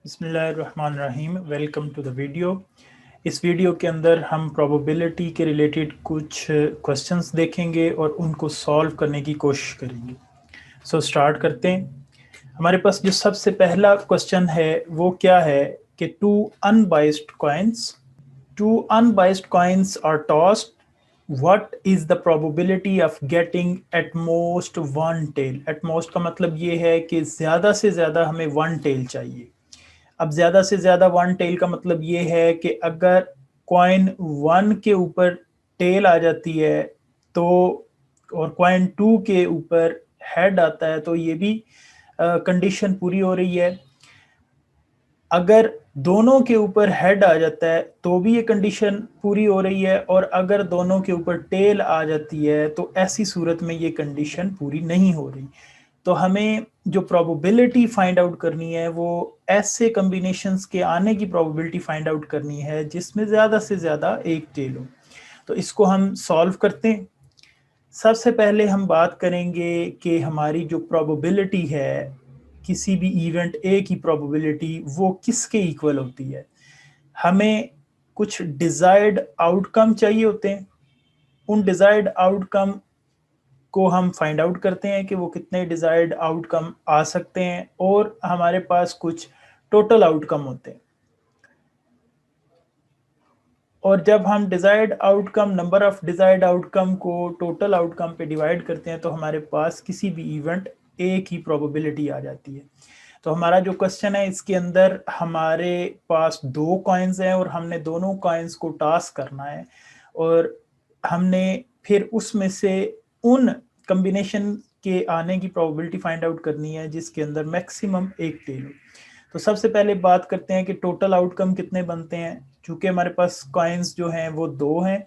बिस्मिल्लाहिर्रहमानिर्रहीम। Welcome to the video. इस video के अंदर हम प्रोबेबिलिटी के रिलेटेड कुछ क्वेश्चंस देखेंगे और उनको सॉल्व करने की कोशिश करेंगे। सो स्टार्ट करते हैं। हमारे पास जो सबसे पहला क्वेश्चन है वो क्या है कि two unbiased coins are tossed, what is the probability of getting at most one tail. At most का मतलब ये है कि ज़्यादा से ज़्यादा हमें वन टेल चाहिए। अब ज़्यादा से ज़्यादा वन टेल का मतलब ये है कि अगर कॉइन वन के ऊपर टेल आ जाती है तो और कॉइन टू के ऊपर हेड आता है तो ये भी कंडीशन पूरी हो रही है। अगर दोनों के ऊपर हेड आ जाता है तो भी ये कंडीशन पूरी हो रही है, और अगर दोनों के ऊपर टेल आ जाती है तो ऐसी सूरत में ये कंडीशन पूरी नहीं हो रही। तो हमें जो प्रोबेबिलिटी फाइंड आउट करनी है वो ऐसे कम्बिनेशंस के आने की प्रोबेबिलिटी फाइंड आउट करनी है जिसमें ज़्यादा से ज़्यादा एक टेल हो। तो इसको हम सॉल्व करते हैं। सबसे पहले हम बात करेंगे कि हमारी जो प्रोबेबिलिटी है किसी भी इवेंट ए की प्रोबेबिलिटी वो किसके इक्वल होती है। हमें कुछ डिज़ायर्ड आउटकम चाहिए होते हैं। उन डिज़ायर्ड आउटकम को हम फाइंड आउट करते हैं कि वो कितने डिज़ायर्ड आउटकम आ सकते हैं, और हमारे पास कुछ टोटल आउटकम होते हैं। और जब हम desired outcome number of desired outcome को टोटल आउटकम पे डिवाइड करते हैं तो हमारे पास किसी भी इवेंट ए की प्रोबेबिलिटी आ जाती है। तो हमारा जो क्वेश्चन है इसके अंदर हमारे पास दो कॉइन्स हैं और हमने दोनों कॉइन्स को टॉस करना है, और हमने फिर उसमें से उन कम्बिनेशन के आने की प्रोबेबिलिटी फाइंड आउट करनी है जिसके अंदर मैक्सिमम एक टेल हो। तो सबसे पहले बात करते हैं कि टोटल आउटकम कितने बनते हैं। चूंकि हमारे पास कॉइन्स जो हैं वो दो हैं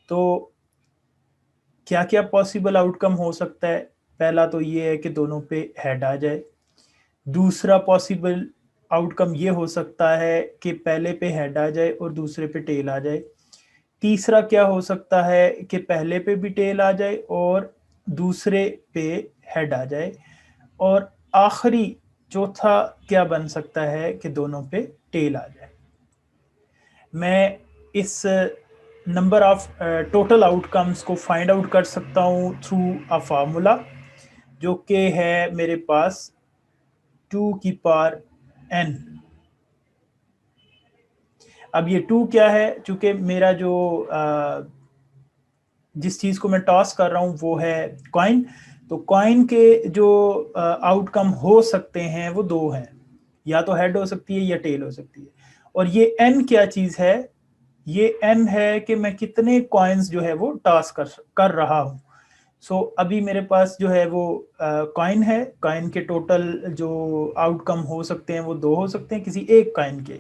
तो क्या क्या पॉसिबल आउटकम हो सकता है। पहला तो ये है कि दोनों पे हेड आ जाए। दूसरा पॉसिबल आउटकम ये हो सकता है कि पहले पे हेड आ जाए और दूसरे पे टेल आ जाए। तीसरा क्या हो सकता है कि पहले पे भी टेल आ जाए और दूसरे पे हेड आ जाए। और आखिरी चौथा क्या बन सकता है कि दोनों पे टेल आ जाए। मैं इस नंबर ऑफ टोटल आउटकम्स को फाइंड आउट कर सकता हूँ थ्रू अ फार्मूला जो कि है मेरे पास 2 की पावर n। अब ये 2 क्या है, चूंकि मेरा जो जिस चीज़ को मैं टॉस कर रहा हूँ वो है कॉइन, तो कॉइन के जो आउटकम हो सकते हैं वो दो हैं, या तो हेड हो सकती है या टेल हो सकती है। और ये n क्या चीज़ है, ये n है कि मैं कितने कॉइन्स जो है वो टॉस कर रहा हूँ। सो अभी मेरे पास जो है वो कॉइन है। कॉइन के टोटल जो आउटकम हो सकते हैं वो दो हो सकते हैं किसी एक कॉइन के,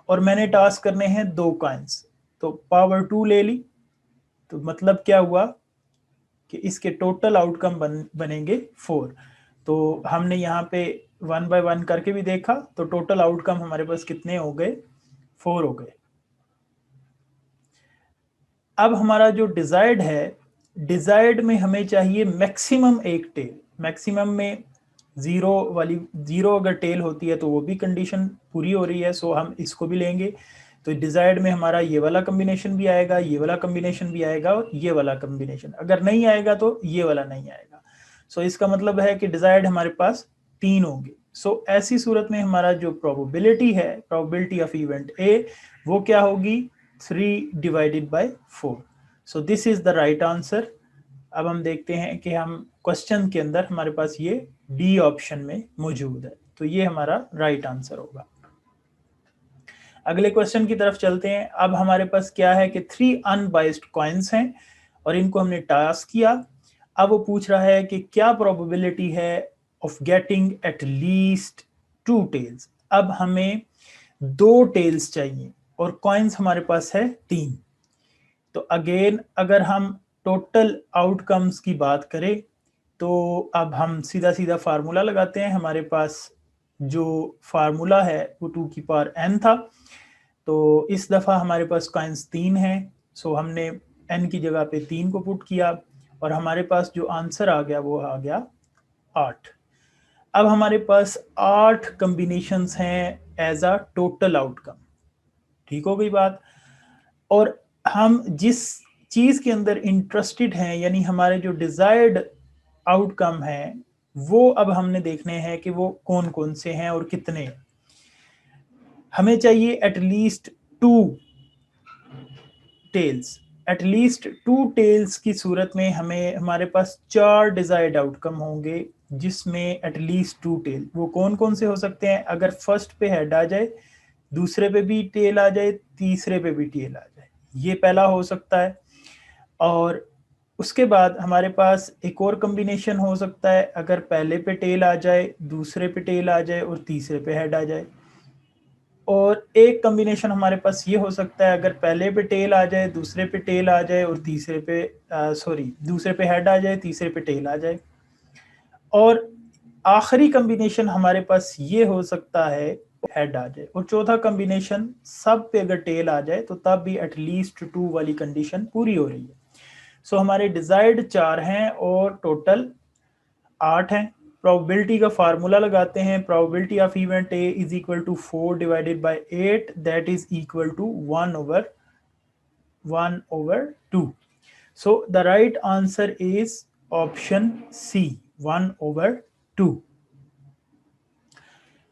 और मैंने टास्क करने हैं दो कॉइन्स, तो पावर 2 ले ली। तो मतलब क्या हुआ कि इसके टोटल आउटकम बनेंगे 4। तो हमने यहाँ पे 1 बाय 1 करके भी देखा तो टोटल आउटकम हमारे पास कितने हो गए, 4 हो गए। अब हमारा जो डिजायर्ड है, डिजायर्ड में हमें चाहिए मैक्सिमम एक टेल। मैक्सिमम में जीरो अगर टेल होती है तो वो भी कंडीशन पूरी हो रही है, सो हम इसको भी लेंगे। तो डिजायर्ड में हमारा ये वाला कम्बिनेशन भी आएगा, ये वाला कम्बिनेशन भी आएगा, और ये वाला कम्बिनेशन अगर नहीं आएगा तो ये वाला नहीं आएगा। सो इसका मतलब है कि डिजायर्ड हमारे पास 3 होंगे। सो ऐसी सूरत में हमारा जो प्रोबेबिलिटी है, प्रोबेबिलिटी ऑफ इवेंट ए, वो क्या होगी, 3 divided by 4। So this is the right answer. अब हम देखते हैं कि हम क्वेश्चन के अंदर हमारे पास ये डी ऑप्शन में मौजूद है, तो ये हमारा राइट आंसर होगा। अगले क्वेश्चन की तरफ चलते हैं। अब हमारे पास क्या है कि 3 अनबाइस्ड कॉइन्स हैं और इनको हमने टास्क किया। अब वो पूछ रहा है कि क्या प्रोबेबिलिटी है of getting at least 2 tails. अब हमें 2 टेल्स चाहिए और कॉइन्स हमारे पास है 3। तो अगेन अगर हम टोटल आउटकम्स की बात करें तो अब हम सीधा सीधा फार्मूला लगाते हैं। हमारे पास जो फार्मूला है वो 2 की पावर n था, तो इस दफ़ा हमारे पास कॉइन्स 3 हैं। सो हमने n की जगह पे 3 को पुट किया और हमारे पास जो आंसर आ गया वो आ गया 8। अब हमारे पास 8 कम्बिनेशंस हैं एज अ टोटल आउटकम। ठीक हो गई बात। और हम जिस चीज के अंदर इंटरेस्टेड हैं, यानी हमारे जो डिजायर्ड आउटकम है, वो अब हमने देखने हैं कि वो कौन कौन से हैं और कितने हैं। हमें चाहिए एटलीस्ट 2 टेल्स। एटलीस्ट 2 टेल्स की सूरत में हमें हमारे पास 4 डिजायर्ड आउटकम होंगे, जिसमें एटलीस्ट 2 टेल। वो कौन कौन से हो सकते हैं? अगर फर्स्ट पे हेड आ जाए, दूसरे पे भी टेल आ जाए, तीसरे पे भी टेल आ जाए, ये पहला हो सकता है। और उसके बाद हमारे पास एक और कॉम्बिनेशन हो सकता है, अगर पहले पे टेल आ जाए, दूसरे पे टेल आ जाए और तीसरे पे हेड आ जाए। और एक कॉम्बिनेशन हमारे पास ये हो सकता है, अगर पहले पे टेल आ जाए, दूसरे पे टेल आ जाए और तीसरे पे दूसरे पे हेड आ जाए, तीसरे पे टेल आ जाए। और आखिरी कॉम्बिनेशन हमारे पास ये हो सकता है हेड आ जाए। और चौथा कॉम्बिनेशन सब पे अगर टेल आ जाए तो तब भी एटलीस्ट 2 वाली कंडीशन पूरी हो रही है। सो हमारे डिजायर्ड 4 हैं और टोटल 8 हैं। प्रोबेबिलिटी का फार्मूला लगाते हैं। Probability of event A is equal to 4 divided by 8, that is equal to 1/2। So the right answer is option C, 1/2।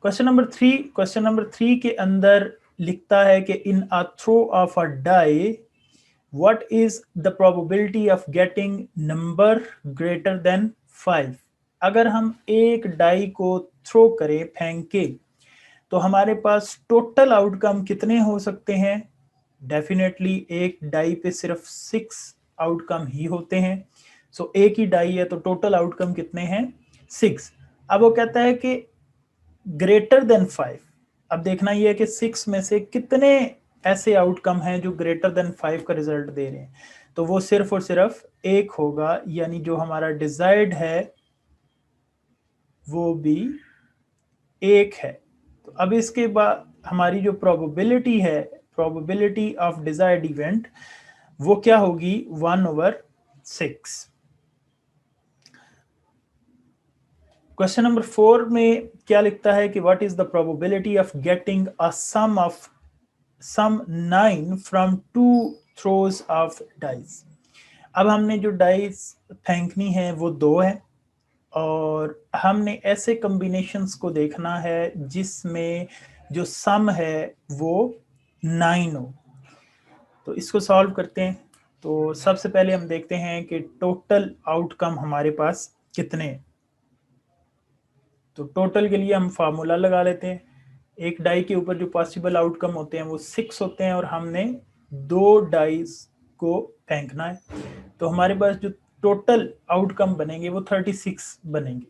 Question number 3 के अंदर लिखता है कि in a throw of a die what is the probability of getting number greater than 5। अगर हम एक die को throw करें, फेंके, तो हमारे पास टोटल आउटकम कितने हो सकते हैं? डेफिनेटली एक डाई पे सिर्फ 6 आउटकम ही होते हैं। सो एक ही डाई है तो टोटल आउटकम कितने हैं? 6। अब वो कहता है कि ग्रेटर देन 5। अब देखना ये है कि 6 में से कितने ऐसे आउटकम हैं जो ग्रेटर देन 5 का रिजल्ट दे रहे हैं। तो वो सिर्फ और सिर्फ एक होगा, यानी जो हमारा डिजायर्ड है वो भी एक है। तो अब इसके बाद हमारी जो प्रोबेबिलिटी है, प्रोबेबिलिटी ऑफ डिजायर्ड इवेंट, वो क्या होगी? 1/6। क्वेश्चन नंबर 4 में क्या लिखता है कि what is the probability of getting a sum 9 from 2 throws of dice. अब हमने जो डाइस फेंकनी है वो 2 है, और हमने ऐसे कॉम्बिनेशंस को देखना है जिसमें जो सम है वो 9 हो। तो इसको सॉल्व करते हैं। तो सबसे पहले हम देखते हैं कि टोटल आउटकम हमारे पास कितने हैं। तो टोटल के लिए हम फार्मूला लगा लेते हैं। एक डाई के ऊपर जो पॉसिबल आउटकम होते हैं वो 6 होते हैं, और हमने 2 डाइस को फेंकना है। तो हमारे पास जो टोटल आउटकम बनेंगे वो 36 बनेंगे।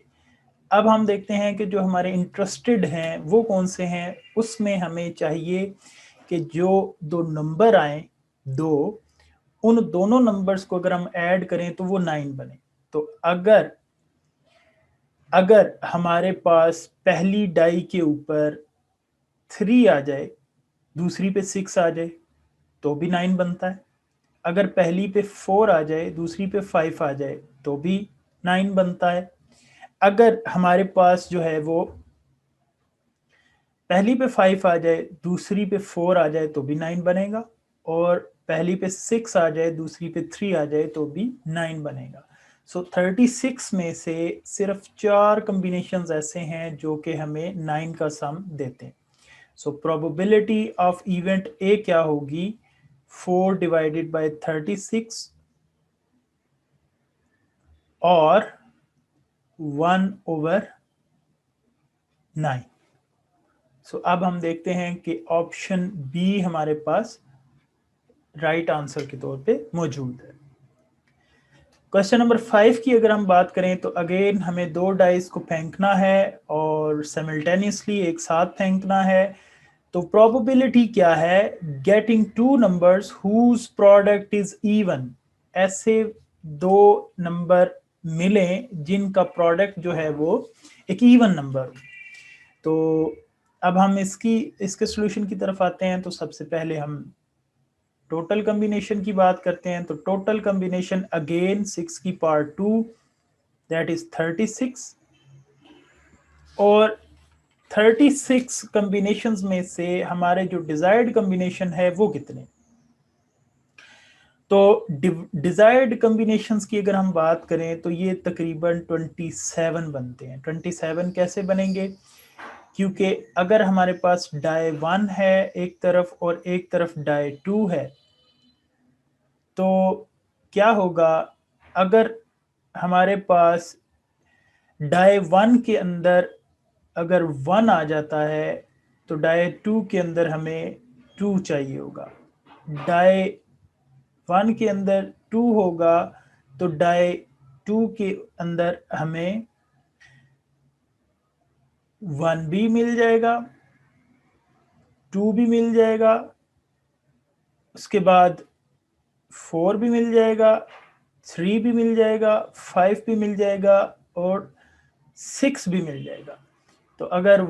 अब हम देखते हैं कि जो हमारे इंटरेस्टेड हैं वो कौन से हैं। उसमें हमें चाहिए कि जो 2 नंबर आए, दो, उन दोनों नंबर्स को अगर हम ऐड करें तो वो 9 बने। तो अगर हमारे पास पहली डाई के ऊपर 3 आ जाए, दूसरी पे 6 आ जाए, तो भी 9 बनता है। अगर पहली पे 4 आ जाए, दूसरी पे 5 आ जाए, तो भी 9 बनता है। अगर हमारे पास जो है वो पहली पे 5 आ जाए, दूसरी पे 4 आ जाए, तो भी 9 बनेगा। और पहली पे 6 आ जाए, दूसरी पे 3 आ जाए, तो भी 9 बनेगा। सो 36 में से सिर्फ 4 कॉम्बिनेशंस ऐसे हैं जो कि हमें 9 का सम देते हैं। सो प्रोबेबिलिटी ऑफ इवेंट ए क्या होगी? 4 डिवाइडेड बाय 36 और 1/9। सो अब हम देखते हैं कि ऑप्शन बी हमारे पास राइट आंसर के तौर पे मौजूद है। क्वेश्चन नंबर 5 की अगर हम बात करें तो अगेन हमें 2 डाइस को फेंकना है और सिमिल्टेनियसली एक साथ फेंकना है। तो प्रोबेबिलिटी क्या है? Getting 2 numbers whose product is even. ऐसे 2 नंबर मिलें जिनका प्रोडक्ट जो है वो एक इवन नंबर हो। तो अब हम इसके सॉल्यूशन की तरफ आते हैं। तो सबसे पहले हम टोटल कॉम्बिनेशन की बात करते हैं। तो टोटल कॉम्बिनेशन अगेन 6 की पावर 2, दैट इज 36, और 36 कम्बिनेशंस में से हमारे जो डिजायर्ड कम्बिनेशन है वो कितने। तो डिजायर्ड कम्बिनेशंस की अगर हम बात करें तो ये तकरीबन 27 बनते हैं। 27 कैसे बनेंगे, क्योंकि अगर हमारे पास डाई 1 है एक तरफ और एक तरफ डाई 2 है, तो क्या होगा, अगर हमारे पास डाई 1 के अंदर अगर 1 आ जाता है तो डाई 2 के अंदर हमें 2 चाहिए होगा। डाई 1 के अंदर 2 होगा तो डाई 2 के अंदर हमें 1 भी मिल जाएगा, 2 भी मिल जाएगा, उसके बाद 4 भी मिल जाएगा, 3 भी मिल जाएगा, 5 भी मिल जाएगा और 6 भी मिल जाएगा। तो अगर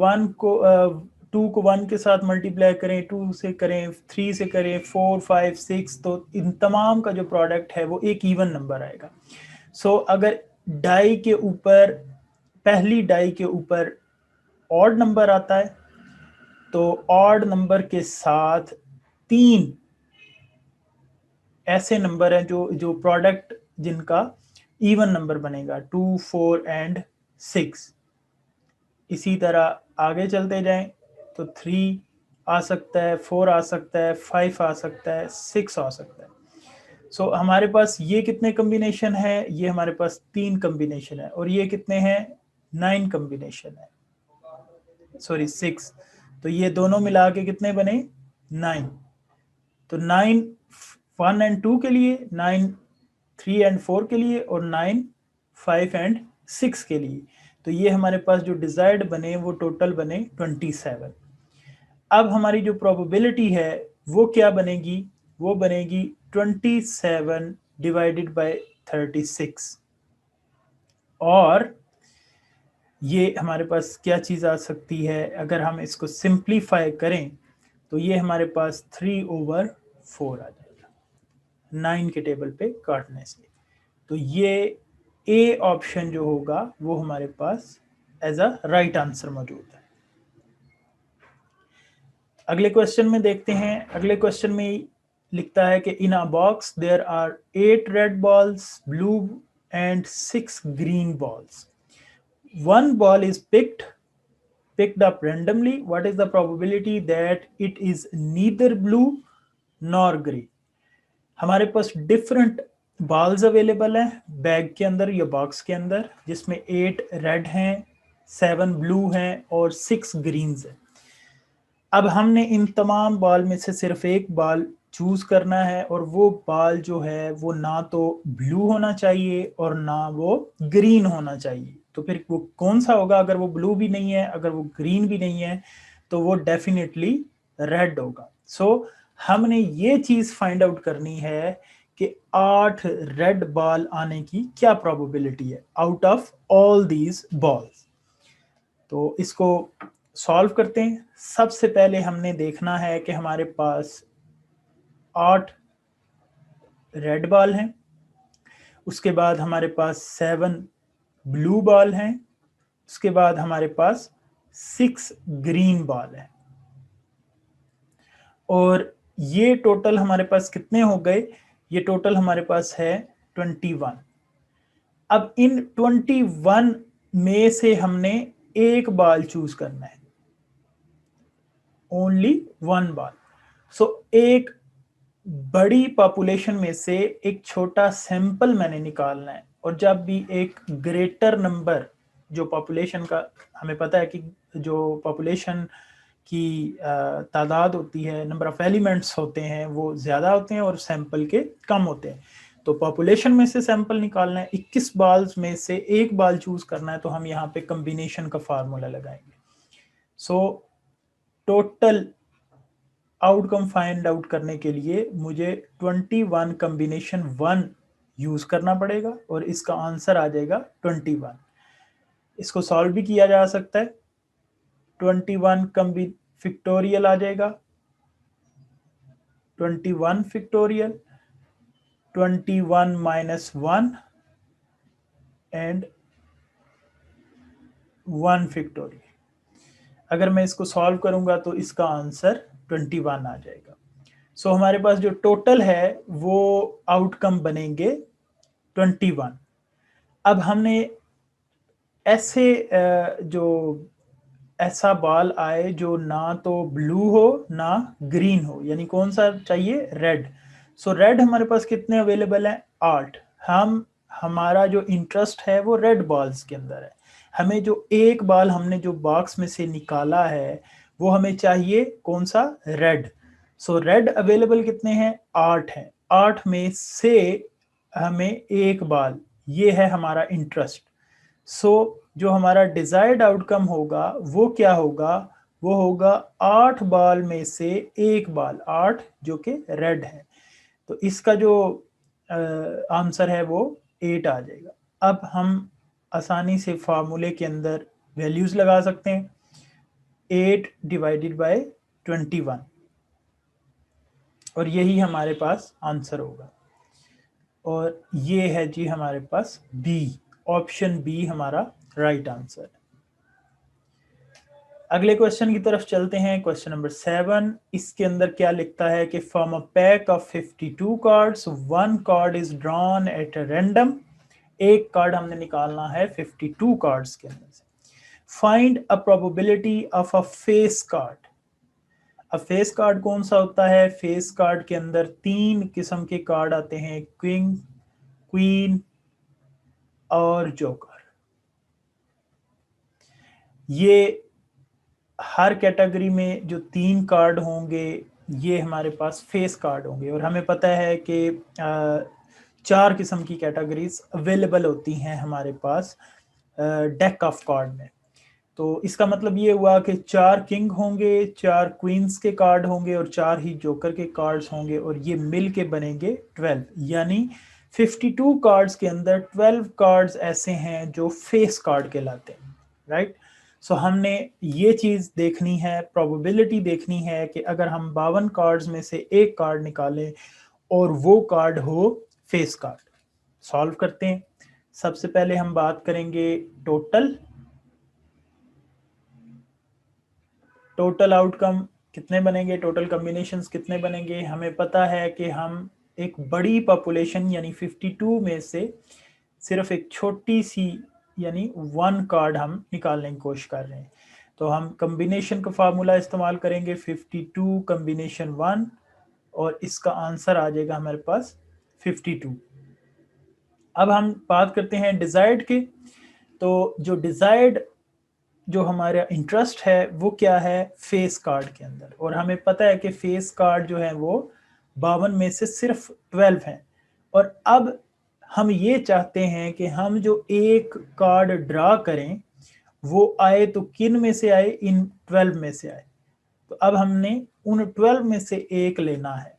2 को 1 के साथ मल्टीप्लाई करें, 2 से करें, 3 से करें, 4, 5, 6, तो इन तमाम का जो प्रोडक्ट है वो एक इवन नंबर आएगा। सो अगर डाई के ऊपर, पहली डाई के ऊपर ऑड नंबर आता है तो ऑड नंबर के साथ 3 ऐसे नंबर हैं जो जो प्रोडक्ट जिनका इवन नंबर बनेगा, 2, 4 एंड 6। इसी तरह आगे चलते जाएं तो 3 आ सकता है, 4 आ सकता है, 5 आ सकता है, 6 आ सकता है। सो हमारे पास ये कितने कम्बिनेशन है, ये हमारे पास 3 कम्बिनेशन है, और ये कितने हैं, 9 कम्बिनेशन है, सॉरी 6। तो ये दोनों मिला के कितने बने, 9। तो 9 1 एंड 2 के लिए, 9 3 एंड 4 के लिए, और 9 5 एंड 6 के लिए। तो ये हमारे पास जो डिजायर्ड बने वो टोटल बने 27। अब हमारी जो प्रोबेबिलिटी है वो क्या बनेगी, वो बनेगी 27 डिवाइडेड बाय 36। और ये हमारे पास क्या चीज़ आ सकती है, अगर हम इसको सिंप्लीफाई करें तो ये हमारे पास 3/4 आ जाएगा 9 के टेबल पे काटने से। तो ये ए ऑप्शन जो होगा वो हमारे पास एज अ राइट आंसर मौजूद है। अगले क्वेश्चन में देखते हैं। अगले क्वेश्चन में लिखता है कि in a box there are 8 red balls, blue and 6 green balls. One ball is picked up randomly. What is the probability that it is neither blue nor gray? हमारे पास डिफरेंट बॉल्स अवेलेबल हैं bag के अंदर या box के अंदर, जिसमें 8 red हैं, 7 blue हैं और 6 ग्रीन्स हैं। अब हमने इन तमाम बॉल में से सिर्फ एक बॉल चूज करना है, और वो बॉल जो है वो ना तो ब्लू होना चाहिए और ना वो ग्रीन होना चाहिए। तो फिर वो कौन सा होगा, अगर वो ब्लू भी नहीं है, अगर वो ग्रीन भी नहीं है, तो वो डेफिनेटली रेड होगा। सो हमने ये चीज फाइंड आउट करनी है कि 8 रेड बॉल आने की क्या प्रोबेबिलिटी है out of all these balls. तो इसको सॉल्व करते हैं। सबसे पहले हमने देखना है कि हमारे पास 8 रेड बॉल हैं, उसके बाद हमारे पास 7 ब्लू बॉल हैं, उसके बाद हमारे पास 6 ग्रीन बॉल है, और ये टोटल हमारे पास कितने हो गए, ये टोटल हमारे पास है 21। अब इन 21 में से हमने एक बॉल चूज करना है, ओनली 1 बॉल। सो एक बड़ी पॉपुलेशन में से एक छोटा सैंपल मैंने निकालना है, और जब भी एक ग्रेटर नंबर, जो पॉपुलेशन का हमें पता है कि जो पॉपुलेशन की तादाद होती है, नंबर ऑफ एलिमेंट्स होते हैं वो ज़्यादा होते हैं और सैंपल के कम होते हैं। तो पॉपुलेशन में से सैंपल निकालना है, 21 बॉल्स में से एक बॉल चूज करना है, तो हम यहाँ पे कम्बिनेशन का फार्मूला लगाएंगे। So total outcome find out करने के लिए मुझे 21 कम्बिनेशन 1 यूज करना पड़ेगा, और इसका आंसर आ जाएगा 21। इसको सॉल्व भी किया जा सकता है। 21 कम्बी फिक्टोरियल आ जाएगा, 21 फिक्टोरियल, 21 -1 एंड 1 फैक्टोरियल। अगर मैं इसको सॉल्व करूंगा तो इसका आंसर 21 आ जाएगा। सो हमारे पास जो टोटल है वो आउटकम बनेंगे 21। अब हमने ऐसे जो ऐसा बॉल आए जो ना तो ब्लू हो ना ग्रीन हो, यानी कौन सा चाहिए, रेड। सो रेड हमारे पास कितने अवेलेबल हैं, 8। हमारा जो इंटरेस्ट है वो रेड बॉल्स के अंदर है। हमें जो एक बॉल हमने जो बॉक्स में से निकाला है वो हमें चाहिए कौन सा, रेड। सो रेड अवेलेबल कितने हैं, 8 हैं। 8 में से हमें एक बॉल, ये है हमारा इंटरेस्ट। सो जो हमारा डिजायर्ड आउटकम होगा वो क्या होगा, वो होगा 8 बाल में से एक बाल, 8 जो कि रेड है। तो इसका जो आंसर है वो 8 आ जाएगा। अब हम आसानी से फार्मूले के अंदर वैल्यूज लगा सकते हैं, 8 डिवाइडेड बाय 21, और यही हमारे पास आंसर होगा। और ये है जी हमारे पास बी, ऑप्शन बी हमारा राइट आंसर। अगले क्वेश्चन की तरफ चलते हैं, क्वेश्चन नंबर 7। इसके अंदर क्या लिखता है कि from a pack of 52 cards 1 card is drawn at random. एक कार्ड हमने निकालना है 52 कार्ड्स के अंदर से। Find a probability of a face card. अब फेस कार्ड कौन सा होता है, फेस कार्ड के अंदर 3 किस्म के कार्ड आते हैं, किंग, क्वीन और जोकर। ये हर कैटेगरी में जो 3 कार्ड होंगे ये हमारे पास फेस कार्ड होंगे। और हमें पता है कि 4 किस्म की कैटेगरीज अवेलेबल होती हैं हमारे पास डेक ऑफ कार्ड में। तो इसका मतलब ये हुआ कि 4 किंग होंगे, 4 क्वींस के कार्ड होंगे और 4 ही जोकर के कार्ड्स होंगे, और ये मिल के बनेंगे 12। यानी 52 कार्ड्स के अंदर 12 कार्ड्स ऐसे हैं जो फेस कार्ड कहलाते हैं, राइट। सो हमने ये चीज़ देखनी है, प्रोबेबिलिटी देखनी है कि अगर हम 52 कार्ड्स में से एक कार्ड निकालें और वो कार्ड हो फेस कार्ड। सॉल्व करते हैं। सबसे पहले हम बात करेंगे टोटल आउटकम कितने बनेंगे, टोटल कॉम्बिनेशंस कितने बनेंगे। हमें पता है कि हम एक बड़ी पॉपुलेशन यानी 52 में से सिर्फ एक छोटी सी यानी 1 कार्ड हम निकालने की कोशिश कर रहे हैं। तो हम कॉम्बिनेशन का फार्मूला इस्तेमाल करेंगे 52 कॉम्बिनेशन 1, और इसका आंसर आ जाएगा हमारे पास 52। अब हम बात करते हैं डिजायर्ड के। तो जो डिजायर्ड जो हमारा इंटरेस्ट है वो क्या है, फेस कार्ड के अंदर। और हमें पता है कि फेस कार्ड जो है वो 52 में से सिर्फ 12 हैं। और अब हम ये चाहते हैं कि हम जो एक कार्ड ड्रा करें वो आए तो किन में से आए, इन 12 में से आए। तो अब हमने उन 12 में से एक लेना है,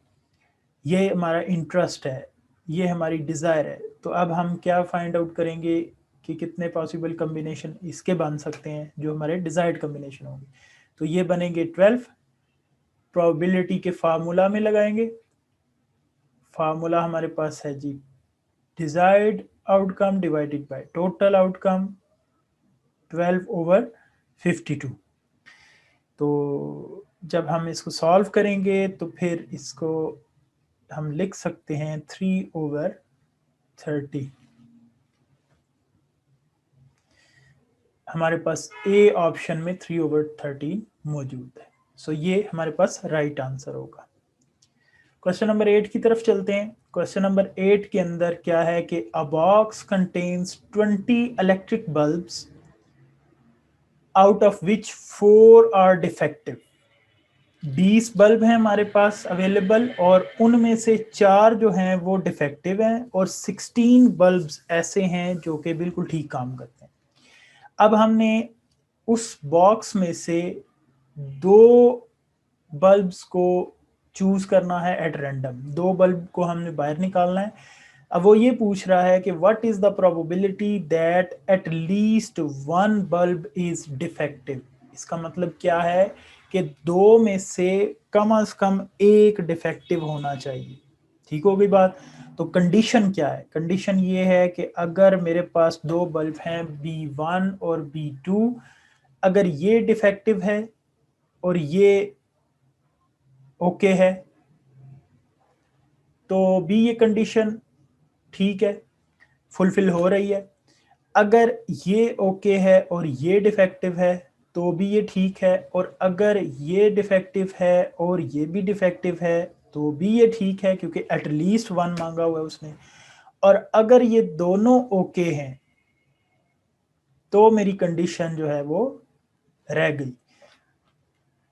ये हमारा इंटरेस्ट है, ये हमारी डिज़ायर है। तो अब हम क्या फाइंड आउट करेंगे कि कितने पॉसिबल कम्बिनेशन इसके बन सकते हैं जो हमारे डिज़ायर्ड कम्बिनेशन होंगे। तो ये बनेंगे 12। प्रोबेबिलिटी के फार्मूला में लगाएंगे। फार्मूला हमारे पास है जी, desired outcome divided by total outcome 12/52। तो जब हम इसको सॉल्व करेंगे तो फिर इसको हम लिख सकते हैं 3/30। हमारे पास ए ऑप्शन में 3/13 मौजूद है। सो ये हमारे पास राइट आंसर होगा। क्वेश्चन नंबर 8 की तरफ चलते हैं। क्वेश्चन नंबर 8 के अंदर क्या है कि a box contains 20 electric bulbs out of which 4 are defective. 20 bulb हैं हमारे पास अवेलेबल और उनमें से 4 जो हैं वो डिफेक्टिव हैं और 16 बल्ब्स ऐसे हैं जो कि बिल्कुल ठीक काम करते हैं। अब हमने उस बॉक्स में से 2 बल्ब्स को चूज करना है एट रैंडम। 2 बल्ब को हमने बाहर निकालना है। अब वो ये पूछ रहा है कि what is the probability that at least 1 bulb is defective. इसका मतलब क्या है कि 2 में से कम एक डिफेक्टिव होना चाहिए। ठीक हो गई बात। तो कंडीशन क्या है? कंडीशन ये है कि अगर मेरे पास दो बल्ब हैं B1 और B2, अगर ये डिफेक्टिव है और ये ओके है तो भी ये कंडीशन ठीक है, फुलफिल हो रही है। अगर ये ओके है और ये डिफेक्टिव है तो भी ये ठीक है, और अगर ये डिफेक्टिव है और ये भी डिफेक्टिव है तो भी ये ठीक है, क्योंकि एटलीस्ट वन मांगा हुआ है उसने। और अगर ये दोनों ओके हैं तो मेरी कंडीशन जो है वो रह गई,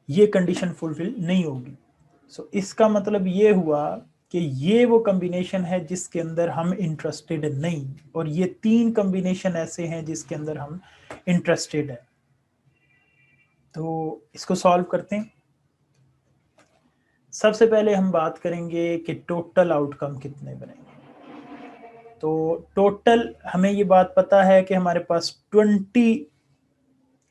ये कंडीशन फुलफिल नहीं होगी। सो इसका मतलब ये हुआ कि ये वो कॉम्बिनेशन है जिसके अंदर हम इंटरेस्टेड नहीं, और ये तीन कॉम्बिनेशन ऐसे हैं जिसके अंदर हम इंटरेस्टेड है। तो इसको सॉल्व करते हैं। सबसे पहले हम बात करेंगे कि टोटल आउटकम कितने बनेंगे। तो टोटल हमें ये बात पता है कि हमारे पास 20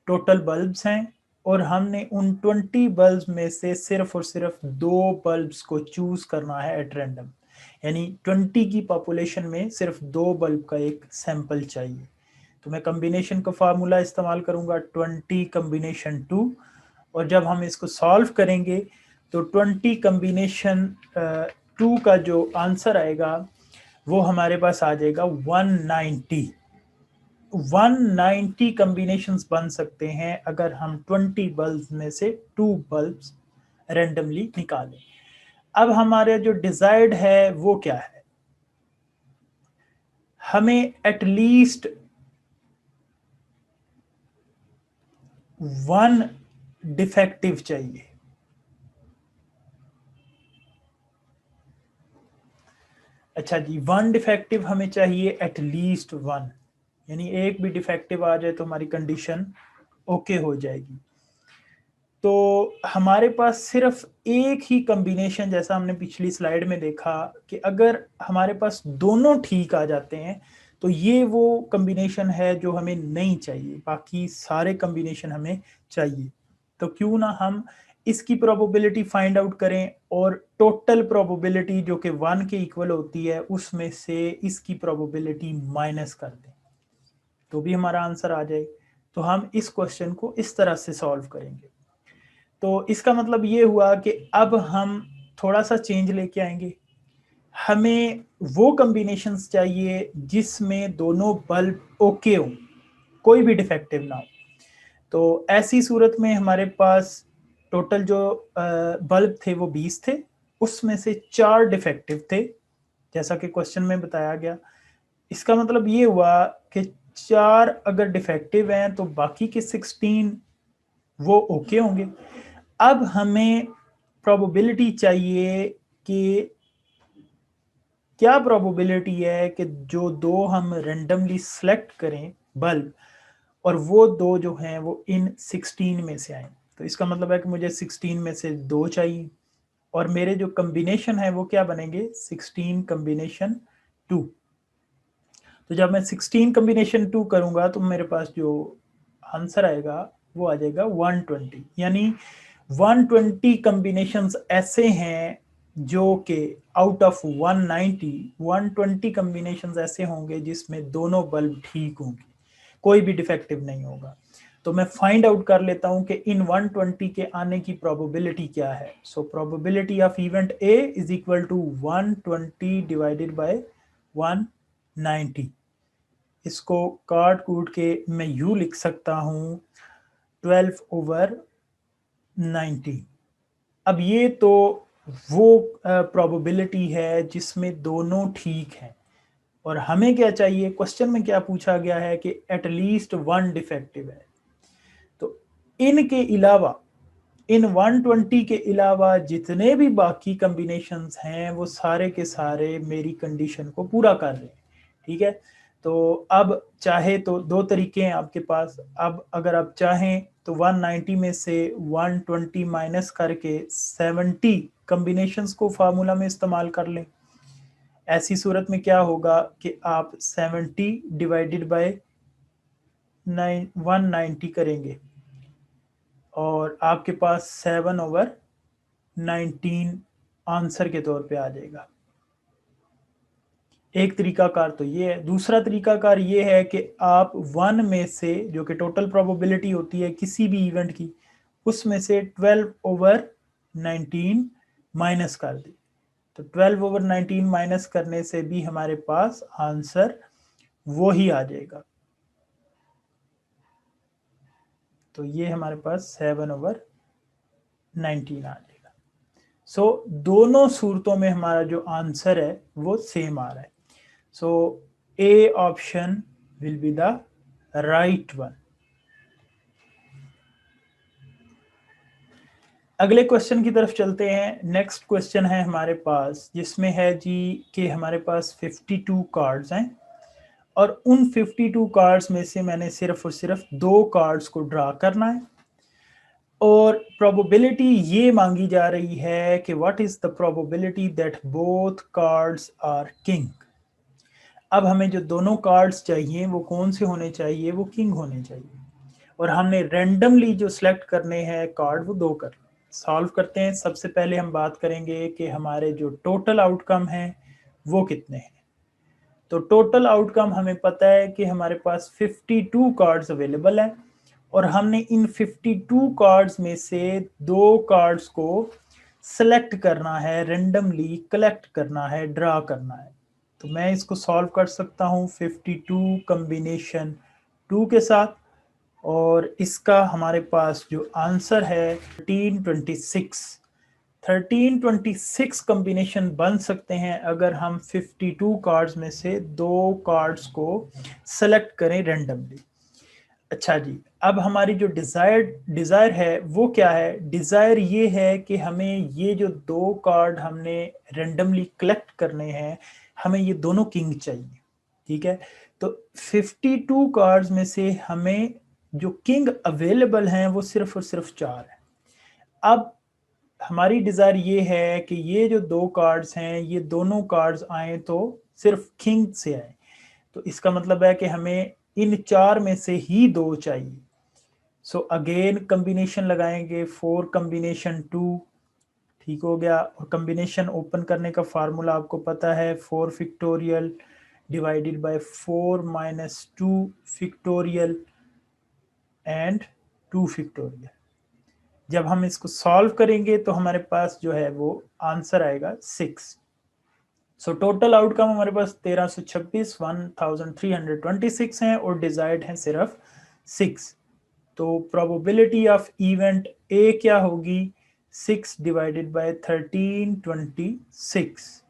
टोटल बल्ब्स हैं, और हमने उन 20 बल्ब्स में से सिर्फ और सिर्फ दो बल्ब्स को चूज करना है एट रैंडम। यानी 20 की पॉपुलेशन में सिर्फ दो बल्ब का एक सैंपल चाहिए। तो मैं कॉम्बिनेशन का फार्मूला इस्तेमाल करूंगा 20 कॉम्बिनेशन 2, और जब हम इसको सॉल्व करेंगे तो 20 कॉम्बिनेशन 2 का जो आंसर आएगा वो हमारे पास आ जाएगा 190। 190 कॉम्बिनेशंस बन सकते हैं अगर हम 20 बल्ब्स में से 2 बल्ब्स रैंडमली निकालें। अब हमारे जो डिजायर्ड है वो क्या है? हमें एटलीस्ट 1 डिफेक्टिव चाहिए। अच्छा जी, 1 डिफेक्टिव हमें चाहिए, एटलीस्ट 1, यानी एक भी डिफेक्टिव आ जाए तो हमारी कंडीशन ओके हो जाएगी। तो हमारे पास सिर्फ एक ही कॉम्बिनेशन, जैसा हमने पिछली स्लाइड में देखा कि अगर हमारे पास दोनों ठीक आ जाते हैं तो ये वो कॉम्बिनेशन है जो हमें नहीं चाहिए, बाकी सारे कॉम्बिनेशन हमें चाहिए। तो क्यों ना हम इसकी प्रोबेबिलिटी फाइंड आउट करें और टोटल प्रोबेबिलिटी जो कि 1 के इक्वल होती है उसमें से इसकी प्रोबेबिलिटी माइनस कर दें तो भी हमारा आंसर आ जाए। तो हम इस क्वेश्चन को इस तरह से सॉल्व करेंगे। तो इसका मतलब ये हुआ कि अब हम थोड़ा सा चेंज लेके आएंगे। हमें वो कॉम्बिनेशंस चाहिए जिसमें दोनों बल्ब ओके हो, कोई भी डिफेक्टिव ना हो। तो ऐसी सूरत में हमारे पास टोटल जो बल्ब थे वो 20 थे, उसमें से 4 डिफेक्टिव थे जैसा कि क्वेश्चन में बताया गया। इसका मतलब ये हुआ कि 4 अगर डिफेक्टिव हैं तो बाकी के 16 वो ओके होंगे। अब हमें प्रोबेबिलिटी चाहिए कि क्या प्रोबेबिलिटी है कि जो दो हम रेंडमली सेलेक्ट करें बल्ब, और वो दो जो हैं वो इन 16 में से आए। तो इसका मतलब है कि मुझे 16 में से दो चाहिए, और मेरे जो कॉम्बिनेशन है वो क्या बनेंगे? 16 कॉम्बिनेशन 2। तो जब मैं 16 कॉम्बिनेशन 2 करूंगा तो मेरे पास जो आंसर आएगा वो आ जाएगा 120। यानी 120 कॉम्बिनेशंस ऐसे हैं जो कि आउट ऑफ 190 120 कॉम्बिनेशंस ऐसे होंगे जिसमें दोनों बल्ब ठीक होंगे, कोई भी डिफेक्टिव नहीं होगा। तो मैं फाइंड आउट कर लेता हूं कि इन 120 के आने की प्रोबेबिलिटी क्या है। So probability of event A is equal to 120 divided by 190। इसको काट कूट के मैं यू लिख सकता हूं 12/90। अब ये तो वो प्रोबेबिलिटी है जिसमें दोनों ठीक हैं, और हमें क्या चाहिए? क्वेश्चन में क्या पूछा गया है कि एटलीस्ट 1 डिफेक्टिव है। तो इनके अलावा, इन 120 के अलावा जितने भी बाकी कॉम्बिनेशंस हैं वो सारे के सारे मेरी कंडीशन को पूरा कर रहे हैं। ठीक है, तो अब चाहे तो दो तरीके हैं आपके पास। अब अगर आप चाहें तो 190 में से 120 माइनस करके 70 कॉम्बिनेशंस को फार्मूला में इस्तेमाल कर लें। ऐसी सूरत में क्या होगा कि आप 70 डिवाइडेड बाय 190 करेंगे और आपके पास 7/19 आंसर के तौर पे आ जाएगा। एक तरीकाकार तो ये है। दूसरा तरीकाकार ये है कि आप 1 में से, जो कि टोटल प्रोबेबिलिटी होती है किसी भी इवेंट की, उसमें से 12/19 माइनस कर दें। तो 12/19 माइनस करने से भी हमारे पास आंसर वो ही आ जाएगा। तो ये हमारे पास 7/19 आ जाएगा। सो दोनों सूरतों में हमारा जो आंसर है वो सेम आ रहा है। So A option will be the right one. अगले क्वेश्चन की तरफ चलते हैं। नेक्स्ट क्वेश्चन है हमारे पास, जिसमें है जी कि हमारे पास 52 कार्ड्स हैं और उन 52 कार्ड्स में से मैंने सिर्फ और सिर्फ 2 कार्ड्स को ड्रा करना है और प्रोबेबिलिटी ये मांगी जा रही है कि what is the probability that both cards are king. अब हमें जो दोनों कार्ड्स चाहिए वो कौन से होने चाहिए, वो किंग होने चाहिए और हमने रैंडमली जो सिलेक्ट करने हैं कार्ड वो 2 कर सॉल्व करते हैं। सबसे पहले हम बात करेंगे कि हमारे जो टोटल आउटकम है वो कितने हैं। तो टोटल आउटकम हमें पता है कि हमारे पास 52 कार्ड्स अवेलेबल हैं और हमने इन 52 कार्ड्स में से 2 कार्ड्स को सेलेक्ट करना है, रेंडमली कलेक्ट करना है, ड्रा करना है। तो मैं इसको सॉल्व कर सकता हूँ 52 कम्बिनेशन 2 के साथ और इसका हमारे पास जो आंसर है 1326 कम्बिनेशन बन सकते हैं अगर हम 52 कार्ड्स में से 2 कार्ड्स को सेलेक्ट करें रेंडमली। अच्छा जी, अब हमारी जो डिज़ायर है वो क्या है? डिज़ायर ये है कि हमें ये जो 2 कार्ड हमने रेंडमली कलेक्ट करने हैं, हमें ये दोनों किंग चाहिए। ठीक है, तो 52 कार्ड्स में से हमें जो किंग अवेलेबल हैं वो सिर्फ और सिर्फ 4 है। अब हमारी डिज़ायर ये है कि ये जो 2 कार्ड्स हैं ये दोनों कार्ड्स आए तो सिर्फ किंग से आए। तो इसका मतलब है कि हमें इन 4 में से ही 2 चाहिए। सो अगेन कम्बिनेशन लगाएंगे 4 कम्बिनेशन 2, ठीक हो गया। और कम्बिनेशन ओपन करने का फार्मूला आपको पता है 4 factorial divided by 4 minus 2 factorial and 2 factorial. जब हम इसको सॉल्व करेंगे तो हमारे पास जो है वो आंसर आएगा 6। सो टोटल आउटकम हमारे पास 1326 1326 हैं और डिजायर्ड है सिर्फ 6। तो प्रोबेबिलिटी ऑफ इवेंट ए क्या होगी? 6 डिवाइडेड बाय 1326।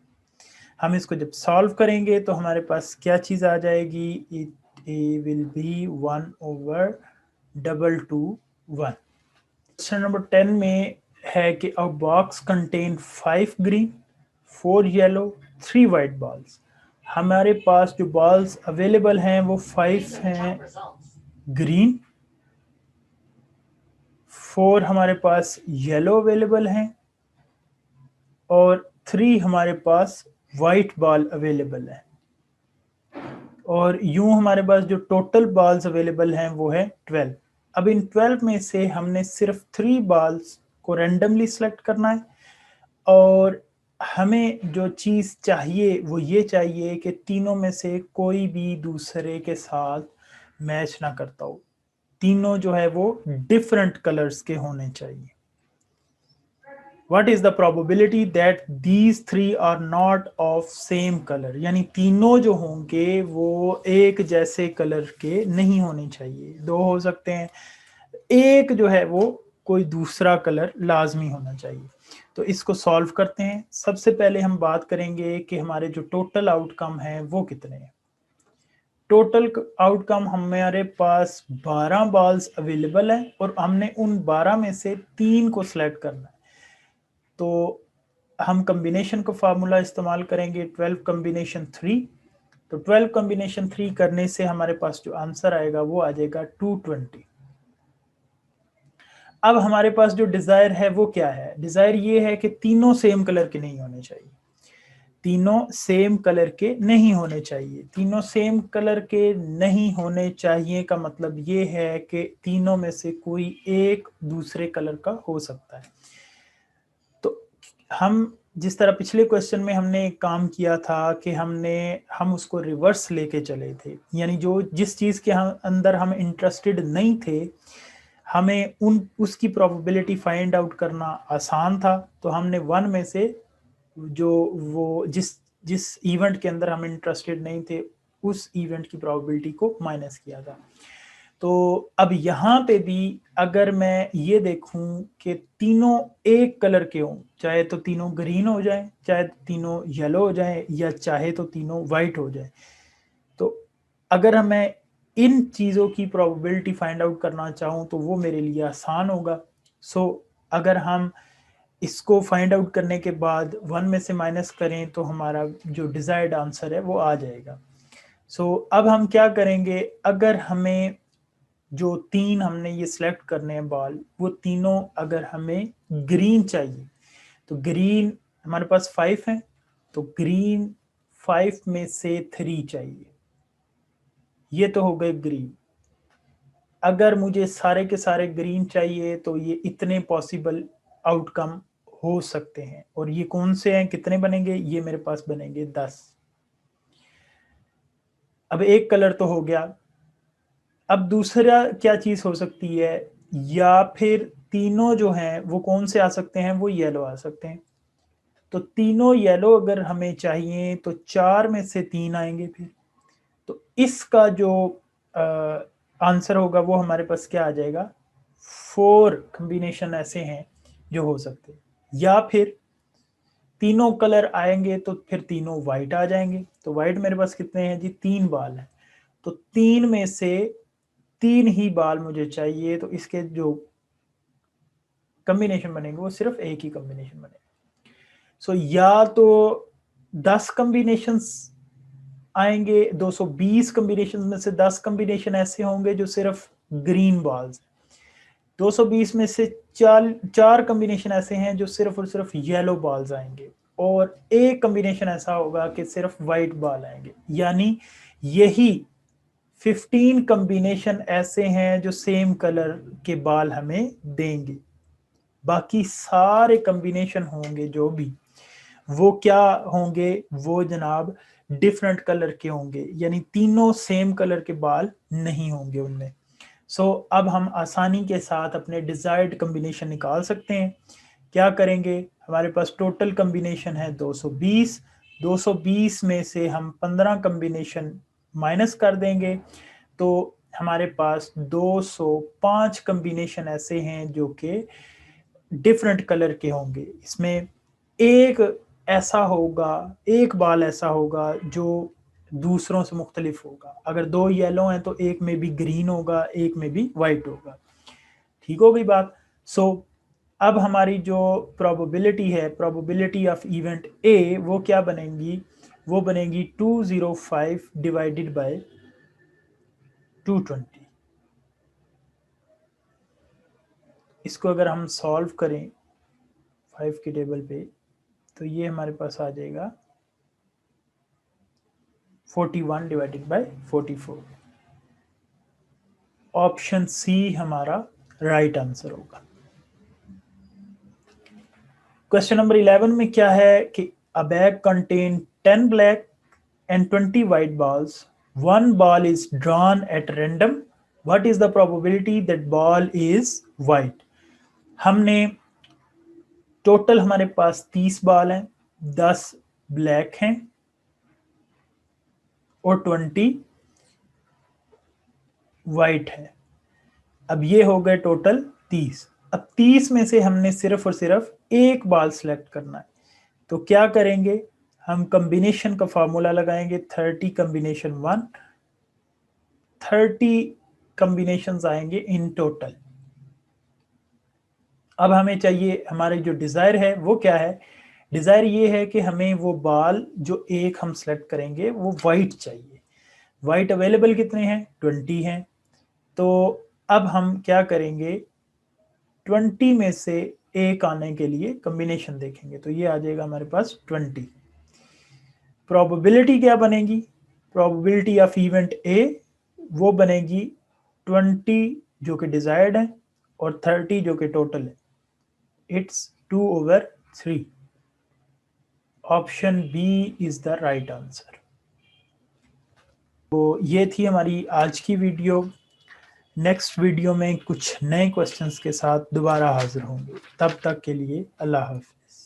हम इसको जब सॉल्व करेंगे तो हमारे पास क्या चीज़ आ जाएगी? It A will be 1/221। Question number 10 में है कि a box contain 5 green 4 yellow 3 white balls. हमारे पास जो बॉल्स अवेलेबल हैं वो 5 हैं ग्रीन, 4 हमारे पास येलो अवेलेबल हैं और 3 हमारे पास वाइट बॉल अवेलेबल है। और यूं हमारे पास जो टोटल बॉल्स अवेलेबल हैं वो है 12। अब इन 12 में से हमने सिर्फ 3 बॉल्स को रेंडमली सेलेक्ट करना है और हमें जो चीज़ चाहिए वो ये चाहिए कि तीनों में से कोई भी दूसरे के साथ मैच ना करता हो। तीनों जो है वो डिफरेंट कलर्स के होने चाहिए। What is the probability that these three are not of same color? यानी तीनों जो होंगे वो एक जैसे कलर के नहीं होने चाहिए। 2 हो सकते हैं, एक जो है वो कोई दूसरा कलर लाजमी होना चाहिए। तो इसको सॉल्व करते हैं। सबसे पहले हम बात करेंगे कि हमारे जो टोटल आउटकम है वो कितने हैं। टोटल आउटकम हमारे पास 12 बॉल्स अवेलेबल है और हमने उन 12 में से 3 को सिलेक्ट करना है। तो हम कम्बिनेशन का फार्मूला इस्तेमाल करेंगे 12 कम्बिनेशन 3। तो 12 कम्बिनेशन 3 करने से हमारे पास जो आंसर आएगा वो आ जाएगा 220। अब हमारे पास जो डिजायर है वो क्या है? डिजायर ये है कि तीनों सेम कलर के नहीं होने चाहिए। तीनों सेम कलर के नहीं होने चाहिए। तीनों सेम कलर के नहीं होने चाहिए का मतलब ये है कि तीनों में से कोई एक दूसरे कलर का हो सकता है। तो हम जिस तरह पिछले क्वेश्चन में हमने एक काम किया था कि हम उसको रिवर्स लेके चले थे, यानी जो जिस चीज़ के अंदर हम इंटरेस्टेड नहीं थे, हमें उसकी प्रोबेबिलिटी फाइंड आउट करना आसान था, तो हमने वन में से जो वो जिस जिस इवेंट के अंदर हम इंटरेस्टेड नहीं थे उस इवेंट की प्रोबेबिलिटी को माइनस किया था। तो अब यहाँ पे भी अगर मैं ये देखूं कि तीनों एक कलर के हों, चाहे तो तीनों ग्रीन हो जाए, चाहे तीनों येलो हो जाए, या चाहे तो तीनों वाइट हो जाए, तो अगर मैं इन चीज़ों की प्रोबेबिलिटी फाइंड आउट करना चाहूँ तो वो मेरे लिए आसान होगा। सो अगर हम इसको फाइंड आउट करने के बाद वन में से माइनस करें तो हमारा जो डिज़ायर्ड आंसर है वो आ जाएगा। सो अब हम क्या करेंगे, अगर हमें जो तीन हमने ये सिलेक्ट करने हैं बॉल, वो तीनों अगर हमें ग्रीन चाहिए, तो ग्रीन हमारे पास 5 है, तो ग्रीन 5 में से 3 चाहिए, ये तो हो गए ग्रीन। अगर मुझे सारे के सारे ग्रीन चाहिए तो ये इतने पॉसिबल आउटकम हो सकते हैं, और ये कौन से हैं, कितने बनेंगे, ये मेरे पास बनेंगे 10। अब एक कलर तो हो गया, अब दूसरा क्या चीज हो सकती है, या फिर तीनों जो हैं वो कौन से आ सकते हैं, वो येलो आ सकते हैं। तो तीनों येलो अगर हमें चाहिए तो 4 में से 3 आएंगे फिर, तो इसका जो आंसर होगा वो हमारे पास क्या आ जाएगा, 4 कॉम्बिनेशन ऐसे हैं जो हो सकते हैं। या फिर तीनों कलर आएंगे तो फिर तीनों वाइट आ जाएंगे, तो वाइट मेरे पास कितने हैं जी, 3 बाल हैं, तो 3 में से 3 ही बाल मुझे चाहिए, तो इसके जो कॉम्बिनेशन बनेंगे वो सिर्फ एक ही कॉम्बिनेशन बनेगा। सो या तो 10 कॉम्बिनेशंस आएंगे, 220 कॉम्बिनेशन में से 10 कॉम्बिनेशन ऐसे होंगे जो सिर्फ ग्रीन बॉल्स, 220 में से चार कॉम्बिनेशन ऐसे हैं जो सिर्फ और सिर्फ येलो बॉल्स आएंगे, और एक कॉम्बिनेशन ऐसा होगा कि सिर्फ वाइट बॉल आएंगे। यानी यही 15 कॉम्बिनेशन ऐसे हैं जो सेम कलर के बाल हमें देंगे। बाकी सारे कॉम्बिनेशन होंगे जो भी, वो क्या होंगे, वो जनाब डिफरेंट कलर के होंगे, यानी तीनों सेम कलर के बाल नहीं होंगे उनमें। सो अब हम आसानी के साथ अपने डिजायर्ड कॉम्बिनेशन निकाल सकते हैं। क्या करेंगे, हमारे पास टोटल कॉम्बिनेशन है 220, 220 में से हम 15 कॉम्बिनेशन माइनस कर देंगे, तो हमारे पास 205 कॉम्बिनेशन ऐसे हैं जो कि डिफरेंट कलर के होंगे। इसमें एक ऐसा होगा, एक बाल ऐसा होगा जो दूसरों से मुख्तलिफ होगा। अगर दो येलो हैं तो एक में भी ग्रीन होगा, एक में भी वाइट होगा। ठीक हो गई बात। सो अब हमारी जो प्रोबेबिलिटी है, प्रोबेबिलिटी ऑफ इवेंट ए, वो क्या बनेगी, वो बनेगी 205 डिवाइडेड बाय 220। इसको अगर हम सॉल्व करें 5 की टेबल पे, तो ये हमारे पास आ जाएगा 41 डिवाइडेड बाय 44। ऑप्शन सी हमारा राइट आंसर होगा। क्वेश्चन नंबर 11 में क्या है कि अ bag contain 10 black and 20 white balls. One ball is drawn at random. What is the probability that ball is white? हमने टोटल हमारे पास 30 बाल हैं, 10 ब्लैक हैं और 20 वाइट है। अब ये हो गए टोटल 30। अब 30 में से हमने सिर्फ और सिर्फ एक बाल सिलेक्ट करना है, तो क्या करेंगे, हम कॉम्बिनेशन का फार्मूला लगाएंगे, 30 कॉम्बिनेशन 1, 30 कॉम्बिनेशन आएंगे इन टोटल। अब हमें चाहिए, हमारे जो डिज़ायर है वो क्या है, डिज़ायर ये है कि हमें वो बाल जो एक हम सेलेक्ट करेंगे वो वाइट चाहिए। वाइट अवेलेबल कितने हैं, 20 हैं। तो अब हम क्या करेंगे, 20 में से एक आने के लिए कॉम्बिनेशन देखेंगे, तो ये आ जाएगा हमारे पास 20। प्रोबेबिलिटी क्या बनेगी, प्रोबेबिलिटी ऑफ इवेंट ए वो बनेगी 20 जो कि डिजायर्ड है और 30 जो कि टोटल है, it's 2/3। Option B is the right answer. तो ये थी हमारी आज की वीडियो। नेक्स्ट वीडियो में कुछ नए क्वेश्चंस के साथ दोबारा हाजिर होंगे। तब तक के लिए अल्लाह हाफिज।